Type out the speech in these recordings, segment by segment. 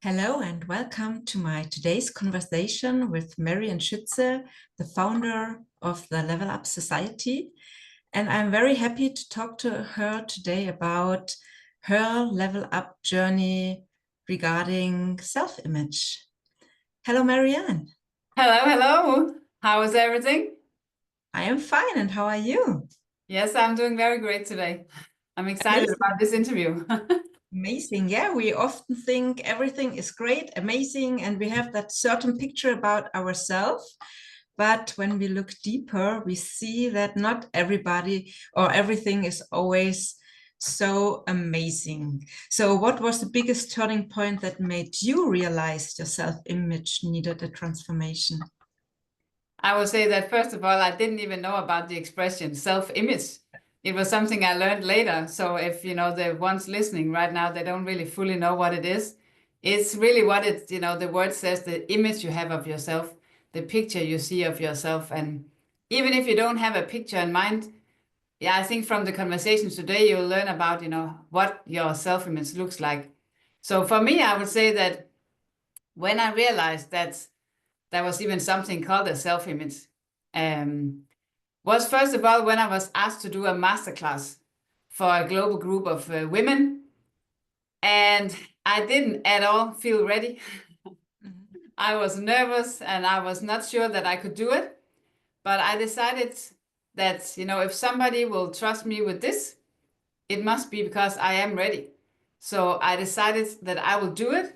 Hello and welcome to my today's conversation with Marian Schütze, the founder of the Level Up Society. And I'm very happy to talk to her today about her level up journey regarding self-image. Hello, Marianne. Hello, hello. How is everything? I am fine, and how are you? Yes, I'm doing very great today. I'm excited about Amazing. this interview. Amazing. Yeah, we often think everything is great, amazing, and we have that certain picture about ourselves. But when we look deeper, we see that not everybody or everything is always so amazing. So, what was the biggest turning point that made you realize your self image needed a transformation? I will say that first of all, I didn't even know about the expression self-image. It was something I learned later. So if the ones listening right now, they don't really fully know what it is. It's really what the word says, the image you have of yourself, the picture you see of yourself. And even if you don't have a picture in mind, yeah, I think from the conversations today, you'll learn about, what your self-image looks like. So for me, I would say that when I realized that there was even something called a self-image, um, was first of all when I was asked to do a masterclass for a global group of women, and I didn't at all feel ready. Mhm. I was nervous and I was not sure that I could do it, but I decided that, if somebody will trust me with this, it must be because I am ready. So I decided that I will do it.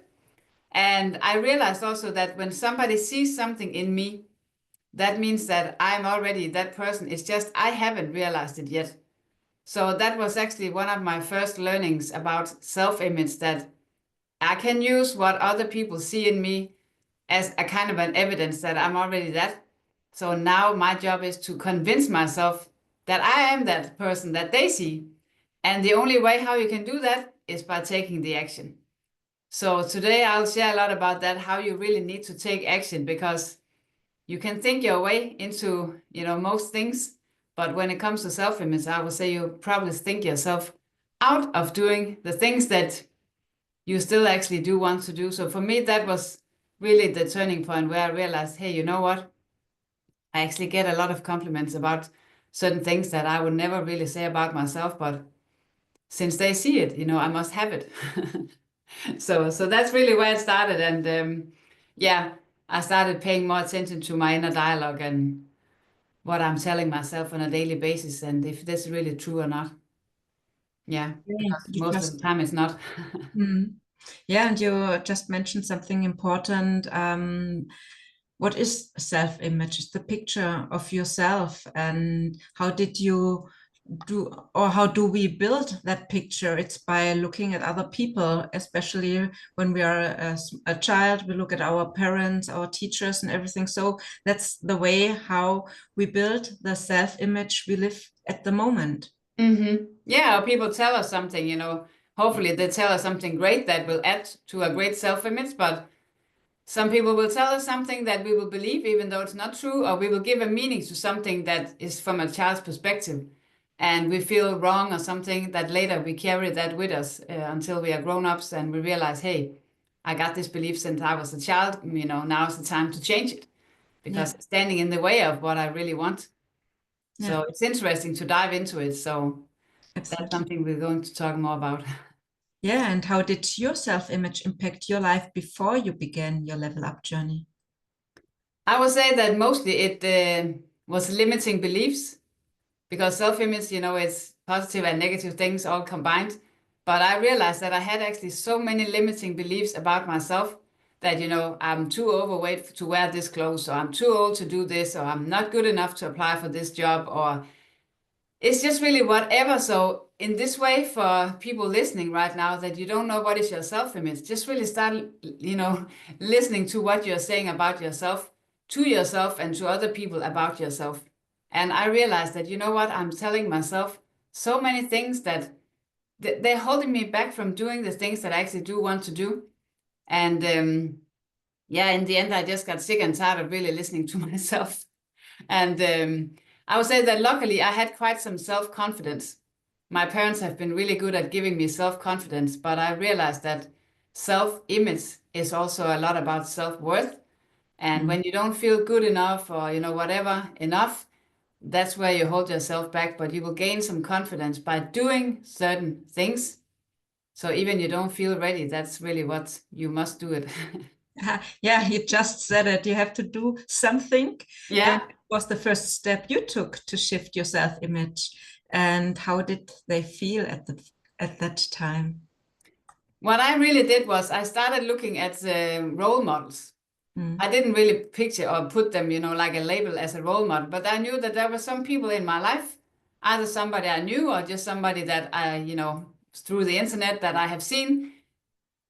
And I realized also that when somebody sees something in me, that means that I'm already that person. It's just I haven't realized it yet. So that was actually one of my first learnings about self-image, that I can use what other people see in me as a kind of an evidence that I'm already that. So now my job is to convince myself that I am that person that they see. And the only way how you can do that is by taking the action. So today I'll share a lot about that, how you really need to take action, because you can think your way into, most things. But when it comes to self-image, I would say you probably think yourself out of doing the things that you still actually do want to do. So for me, that was really the turning point where I realized, hey, you know what? I actually get a lot of compliments about certain things that I would never really say about myself, but since they see it, I must have it. So that's really where it started. And yeah, I started paying more attention to my inner dialogue and what I'm telling myself on a daily basis, and if this is really true or not. Yeah, Yeah, because you most of the just time it's not. mm. Yeah, and you just mentioned something important. What is self-image? It's the picture of yourself, and how did you do, or how do we build that picture? It's by looking at other people, especially when we are a child. We look at our parents, our teachers, and everything. So that's the way how we build the self-image we live at the moment. Yeah, or people tell us something, hopefully they tell us something great that will add to a great self-image, but some people will tell us something that we will believe, even though it's not true, or we will give a meaning to something that is from a child's perspective. And we feel wrong or something that later we carry that with us until we are grown-ups and we realize, hey, I got this belief since I was a child, now's the time to change it because Yeah, it's standing in the way of what I really want. yeah, So it's interesting to dive into it. So that's absolutely. something we're going to talk more about. Yeah, and how did your self-image impact your life before you began your level up journey? I would say that mostly it was limiting beliefs, because self-image, it's positive and negative things all combined. But I realized that I had actually so many limiting beliefs about myself that, I'm too overweight to wear this clothes, or I'm too old to do this, or I'm not good enough to apply for this job, or it's just really whatever. So in this way, for people listening right now that you don't know what is your self-image, just really start, listening to what you're saying about yourself, to yourself and to other people about yourself. And I realized that, what, I'm telling myself so many things that they're holding me back from doing the things that I actually do want to do. And yeah, in the end, I just got sick and tired of really listening to myself. And I would say that luckily I had quite some self-confidence. My parents have been really good at giving me self-confidence, but I realized that self-image is also a lot about self-worth. And Mm. when you don't feel good enough or, whatever enough, that's where you hold yourself back, but you will gain some confidence by doing certain things. So even you don't feel ready, that's really what you must do it. Yeah, you just said it. You have to do something. And Yeah. it was the first step you took to shift your self-image. And how did they feel at that time? What I really did was I started looking at the role models. Mm. I didn't really picture or put them, like a label as a role model, but I knew that there were some people in my life, either somebody I knew or just somebody that I, through the internet that I have seen.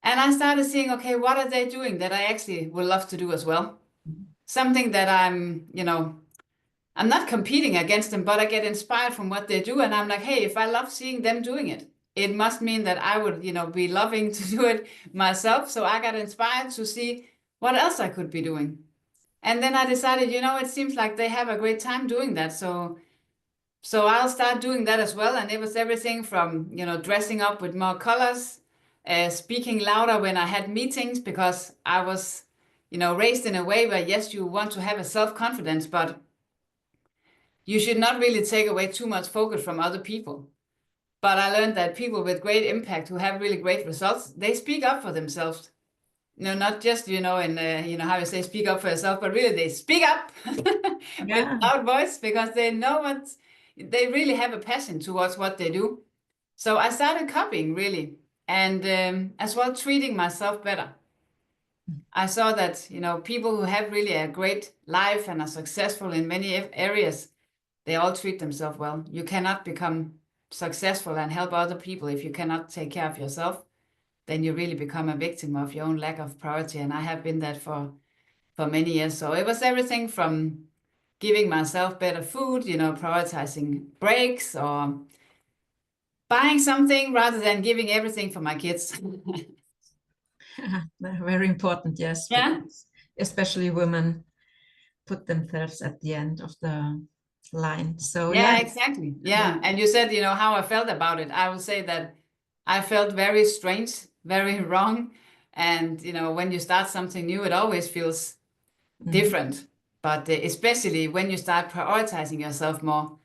And I started seeing, okay, what are they doing that I actually would love to do as well? Something that I'm not competing against them, but I get inspired from what they do. And I'm like, hey, if I love seeing them doing it, it must mean that I would, be loving to do it myself. So I got inspired to see what else I could be doing. And then I decided, it seems like they have a great time doing that. So I'll start doing that as well. And it was everything from, dressing up with more colors, speaking louder when I had meetings, because I was, raised in a way where, yes, you want to have a self-confidence, but you should not really take away too much focus from other people. But I learned that people with great impact who have really great results, they speak up for themselves. Not just, in, how you say, speak up for yourself, but really they speak up with Yeah. loud voice because they know they really have a passion towards what they do. So I started copying really, and as well treating myself better. I saw that, people who have really a great life and are successful in many areas, they all treat themselves well. You cannot become successful and help other people if you cannot take care of yourself. Then you really become a victim of your own lack of priority. And I have been that for many years. So it was everything from giving myself better food, prioritizing breaks or buying something rather than giving everything for my kids. Very important, yes, Yeah. because especially women put themselves at the end of the line. So yeah. Yeah, exactly. Yeah. Yeah. And you said, how I felt about it. I would say that I felt very strange, very wrong. And, when you start something new, it always feels Mm. different. But especially when you start prioritizing yourself more,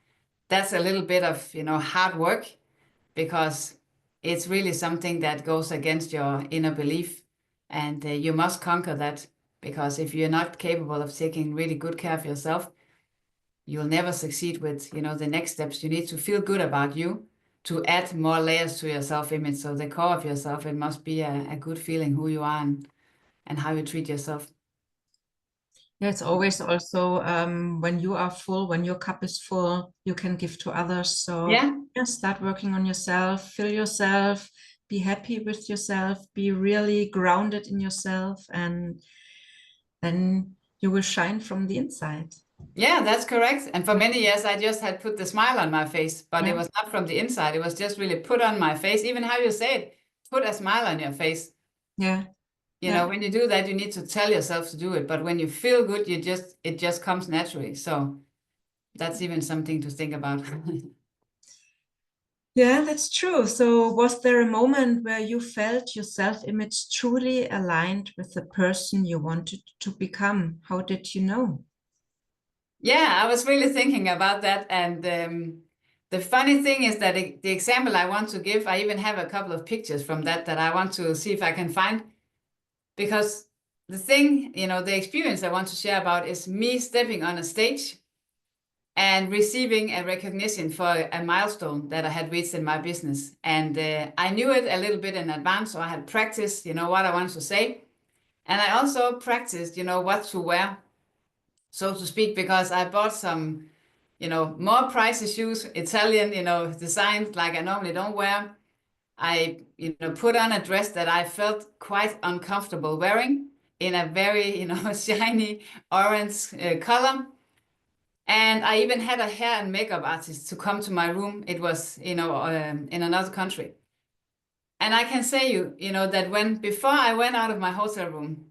that's a little bit of, hard work because it's really something that goes against your inner belief. And you must conquer that because if you're not capable of taking really good care of yourself, you'll never succeed with, the next steps. You need to feel good about you to add more layers to your self-image. So the core of yourself, it must be a good feeling who you are and how you treat yourself. Yeah, it's always also when you are full, when your cup is full, you can give to others. So Yeah. yeah, start working on yourself, fill yourself, be happy with yourself, be really grounded in yourself, and then you will shine from the inside. Yeah, that's correct. And for many years, I just had put the smile on my face, but it Yeah, was not from the inside. It was just really put on my face. Even how you say it, put a smile on your face. yeah, yeah. When you do that, you need to tell yourself to do it. But when you feel good, it just comes naturally. So that's even something to think about. Yeah, that's true. So, was there a moment where you felt your self-image truly aligned with the person you wanted to become? How did you know? Yeah, I was really thinking about that. And the funny thing is that the example I want to give, I even have a couple of pictures from that I want to see if I can find. Because the thing, the experience I want to share about is me stepping on a stage and receiving a recognition for a milestone that I had reached in my business. And I knew it a little bit in advance, so I had practiced, what I wanted to say. And I also practiced, what to wear, so to speak, because I bought some, more pricey shoes, Italian, designed like I normally don't wear. I, put on a dress that I felt quite uncomfortable wearing in a very, shiny orange color. And I even had a hair and makeup artist to come to my room. It was, in another country. And I can say that before I went out of my hotel room,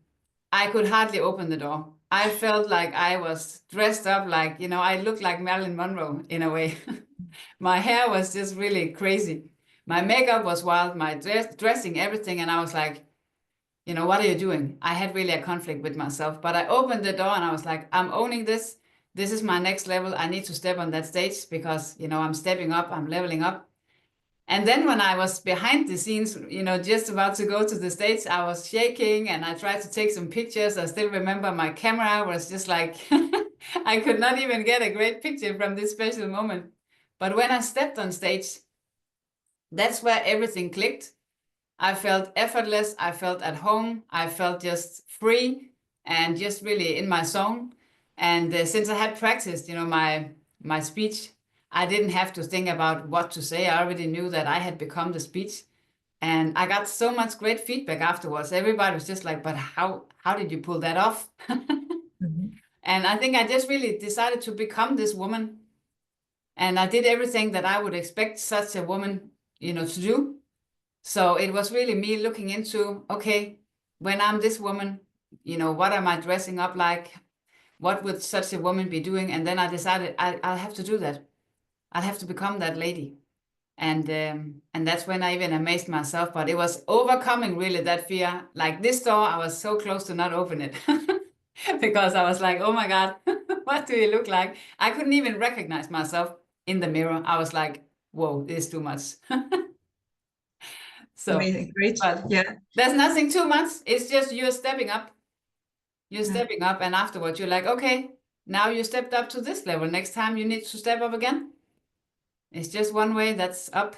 I could hardly open the door. I felt like I was dressed up like, I looked like Marilyn Monroe in a way. My hair was just really crazy. My makeup was wild, my dressing, everything. And I was like, what are you doing? I had really a conflict with myself, but I opened the door and I was like, I'm owning this. This is my next level. I need to step on that stage because, I'm stepping up, I'm leveling up. And then when I was behind the scenes, just about to go to the stage, I was shaking and I tried to take some pictures. I still remember my camera was just like, I could not even get a great picture from this special moment. But when I stepped on stage, that's where everything clicked. I felt effortless. I felt at home. I felt just free and just really in my zone. And since I had practiced, my speech, I didn't have to think about what to say. I already knew that I had become the speech, and I got so much great feedback afterwards. Everybody was just like, "But how did you pull that off?" Mhm. And I think I just really decided to become this woman, and I did everything that I would expect such a woman, to do. So it was really me looking into, okay, when I'm this woman, what am I dressing up like? What would such a woman be doing? And then I decided I'll have to do that. I'll have to become that lady. And that's when I even amazed myself. But it was overcoming really that fear. Like this door, I was so close to not open it because I was like, oh my God, what do you look like? I couldn't even recognize myself in the mirror. I was like, whoa, this is too much. So, Amazing, great. but Yeah. there's nothing too much. It's just you're stepping up. You're Yeah. stepping up, and afterwards you're like, okay, now you stepped up to this level. Next time you need to step up again. It's just one way, that's up.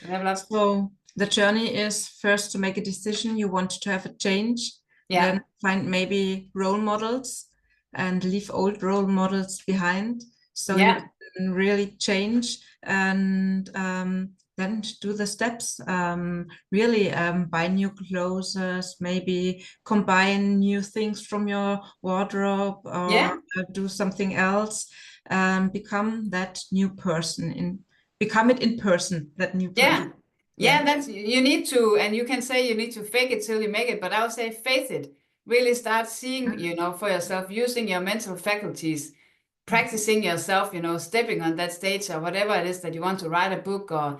Level up. So the journey is first to make a decision. You want to have a change, Yeah. then find maybe role models and leave old role models behind so you Yeah. can really change, and then do the steps. Really buy new clothes, maybe combine new things from your wardrobe, or Yeah. do something else. Become that new person become it in person, that new person. Yeah. Yeah. Yeah, that's you need to, and you can say you need to fake it till you make it, but I would say faith it. Really start seeing, for yourself, using your mental faculties, practicing yourself, stepping on that stage or whatever it is that you want to write a book, or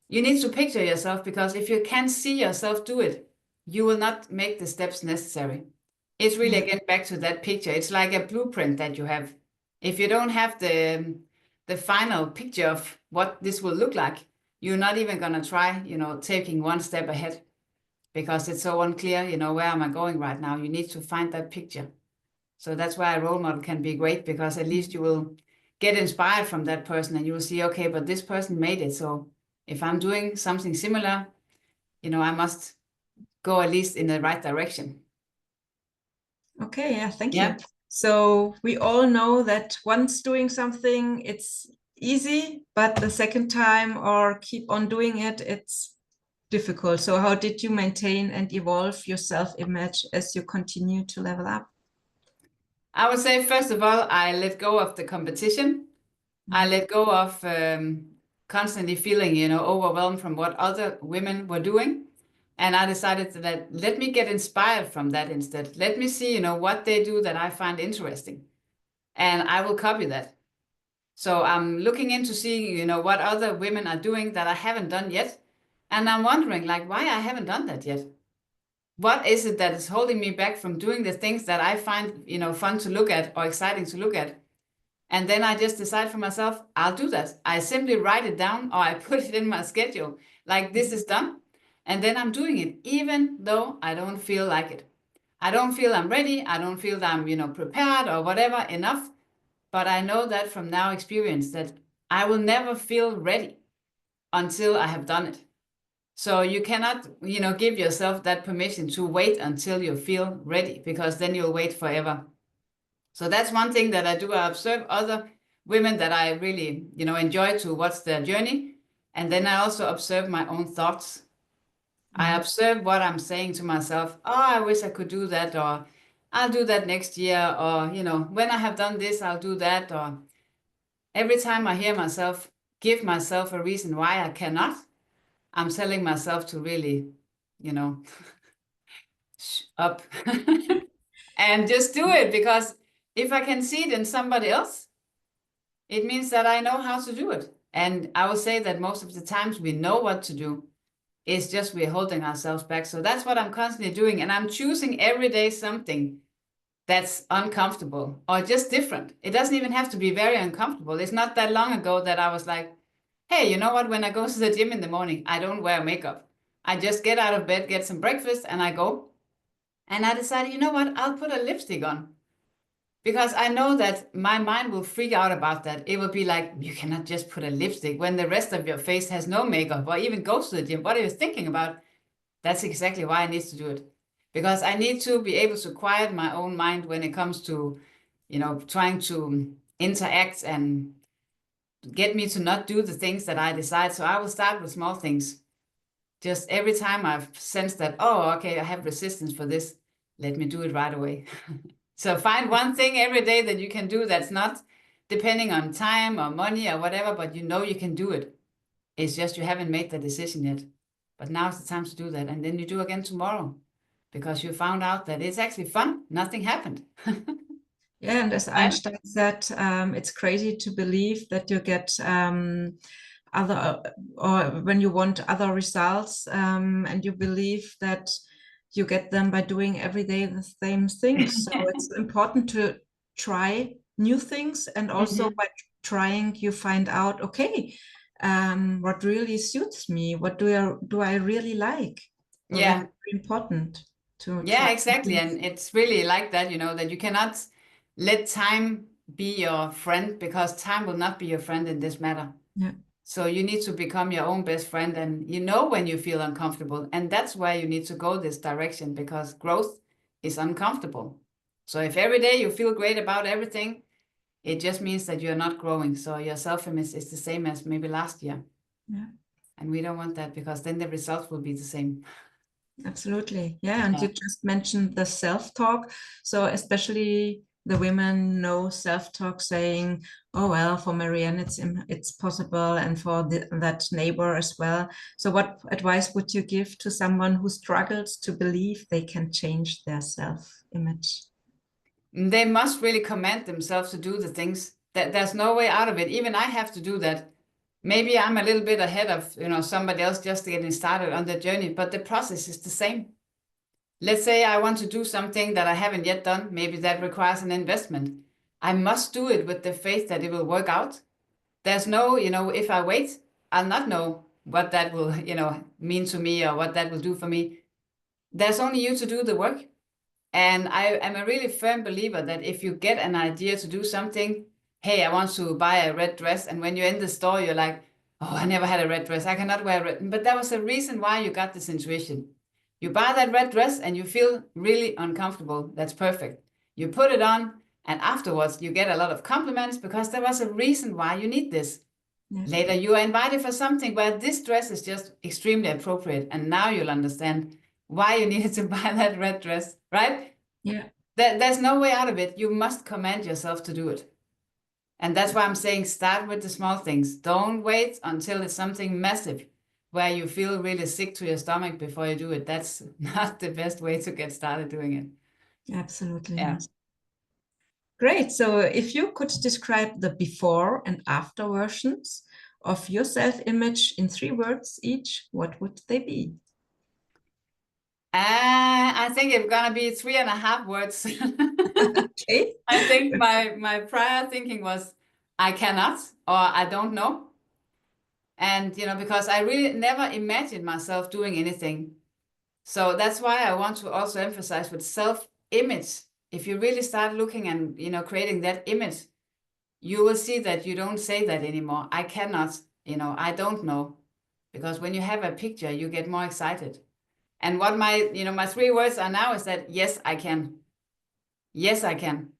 you need to picture yourself, because if you can't see yourself do it, you will not make the steps necessary. It's really Yeah. again back to that picture. It's like a blueprint that you have. If you don't have the final picture of what this will look like, you're not even gonna try, taking one step ahead, because it's so unclear, where am I going right now? You need to find that picture. So that's why a role model can be great, because at least you will get inspired from that person and you will see, okay, but this person made it. So if I'm doing something similar, I must go at least in the right direction. Okay, yeah, thank you. Yeah. So we all know that once doing something, it's easy, but the second time or keep on doing it, it's difficult. So how did you maintain and evolve your self-image as you continue to level up? I would say, first of all, I let go of the competition. I let go of constantly feeling, overwhelmed from what other women were doing. And I decided that let me get inspired from that instead. Let me see, what they do that I find interesting. And I will copy that. So I'm looking into seeing, what other women are doing that I haven't done yet. And I'm wondering, like, why I haven't done that yet. What is it that is holding me back from doing the things that I find, fun to look at or exciting to look at? And then I just decide for myself, I'll do that. I simply write it down or I put it in my schedule. Like, this is done. And then I'm doing it, even though I don't feel like it. I don't feel I'm ready. I don't feel that I'm, prepared or whatever enough. But I know that from now experience that I will never feel ready until I have done it. So you cannot, give yourself that permission to wait until you feel ready, because then you'll wait forever. So that's one thing that I do. I observe other women that I really, enjoy to watch their journey. And then I also observe my own thoughts. I Mm. observe what I'm saying to myself. Oh, I wish I could do that, or I'll do that next year, or, when I have done this, I'll do that. Or every time I hear myself give myself a reason why I cannot, I'm telling myself to really, you know, up and just do it, because if I can see it in somebody else, it means that I know how to do it. And I will say that most of the times we know what to do. It's just we're holding ourselves back. So that's what I'm constantly doing. And I'm choosing every day something that's uncomfortable or just different. It doesn't even have to be very uncomfortable. It's not that long ago that I was like, hey, you know what? When I go to the gym in the morning, I don't wear makeup. I just get out of bed, get some breakfast, and I go. And I decided, you know what? I'll put a lipstick on because I know that my mind will freak out about that. It will be like, you cannot just put a lipstick when the rest of your face has no makeup or even goes to the gym. What are you thinking about? That's exactly why I need to do it. Because I need to be able to quiet my own mind when it comes to, trying to interact and get me to not do the things that I decide. So I will start with small things. Just every time I've sensed that, oh, okay, I have resistance for this, let me do it right away. So find one thing every day that you can do that's not depending on time or money or whatever, but you know you can do it. It's just you haven't made the decision yet. But now's the time to do that. And then you do again tomorrow because you found out that it's actually fun. Nothing happened. Yeah, and as Right? Einstein said, it's crazy to believe that you get other, or when you want other results, and you believe that you get them by doing every day the same things. So it's important to try new things, and also Mhm. by trying, you find out, okay, what really suits me? What do I really like? So that's Yeah. very important to try Yeah, exactly. things. And it's really like that, that you cannot let time be your friend because time will not be your friend in this matter. Yeah, So you need to become your own best friend and you know when you feel uncomfortable. And that's why you need to go this direction because growth is uncomfortable. So if every day you feel great about everything, it just means that you're not growing. So your self-image is the same as maybe last year. yeah. And we don't want that because then the results will be the same. Absolutely. Yeah. And Yeah. you just mentioned the self-talk. So especially the women know self-talk saying, oh, well, for Marianne, it's possible. And for that neighbor as well. So what advice would you give to someone who struggles to believe they can change their self-image? They must really command themselves to do the things that there's no way out of it. Even I have to do that. Maybe I'm a little bit ahead of, somebody else just getting started on the journey, but the process is the same. Let's say I want to do something that I haven't yet done. Maybe that requires an investment. I must do it with the faith that it will work out. There's no, if I wait, I'll not know what that will, mean to me or what that will do for me. There's only you to do the work. And I am a really firm believer that if you get an idea to do something, hey, I want to buy a red dress. And when you're in the store, you're like, oh, I never had a red dress. I cannot wear red. But there was a reason why you got this intuition. You buy that red dress and you feel really uncomfortable. That's perfect. You put it on, and afterwards, you get a lot of compliments because there was a reason why you need this. Yeah. Later, you are invited for something where this dress is just extremely appropriate. And now you'll understand why you needed to buy that red dress, right? Yeah. There's no way out of it. You must command yourself to do it. And that's why I'm saying start with the small things. Don't wait until it's something massive where you feel really sick to your stomach before you do it. That's not the best way to get started doing it. Absolutely. Yeah. Yes. Great. So if you could describe the before and after versions of your self-image in 3 words each, what would they be? I think it's gonna be 3.5 words. Okay. I think my prior thinking was I cannot or I don't know. And because I really never imagined myself doing anything. So that's why I want to also emphasize with self-image. If you really start looking and creating that image, you will see that you don't say that anymore. I cannot, I don't know. Because when you have a picture, you get more excited. And what my 3 words are now is that yes, I can. Yes, I can.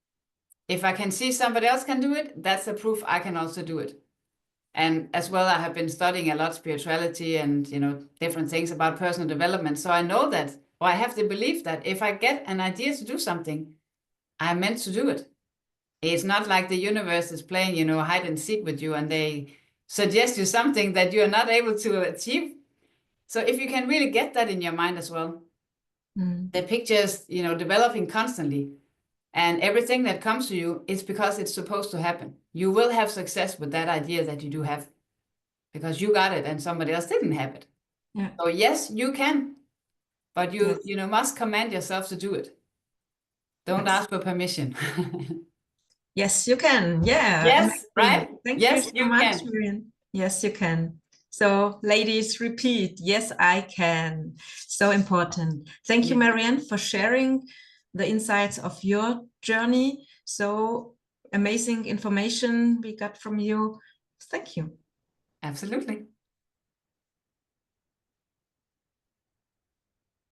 If I can see somebody else can do it, that's a proof I can also do it. And as well, I have been studying a lot spirituality and different things about personal development. So I know that, or I have the belief that if I get an idea to do something, I'm meant to do it. It's not like the universe is playing, hide and seek with you and they suggest you something that you're not able to achieve. So if you can really get that in your mind as well, Mm. the picture is, developing constantly. And everything that comes to you is because it's supposed to happen. You will have success with that idea that you do have because you got it and somebody else didn't have it. Yeah. So yes, you can, but Yes. you must command yourself to do it. Don't Yes. ask for permission. Yes, you can. Yeah, Yes, right? amazing. Thank you Yes, so you much, can. Marianne. Yes, you can. So, ladies, repeat. Yes, I can. So important. Thank you, Yeah, Marianne, for sharing the insights of your journey. So amazing information we got from you. Thank you. absolutely.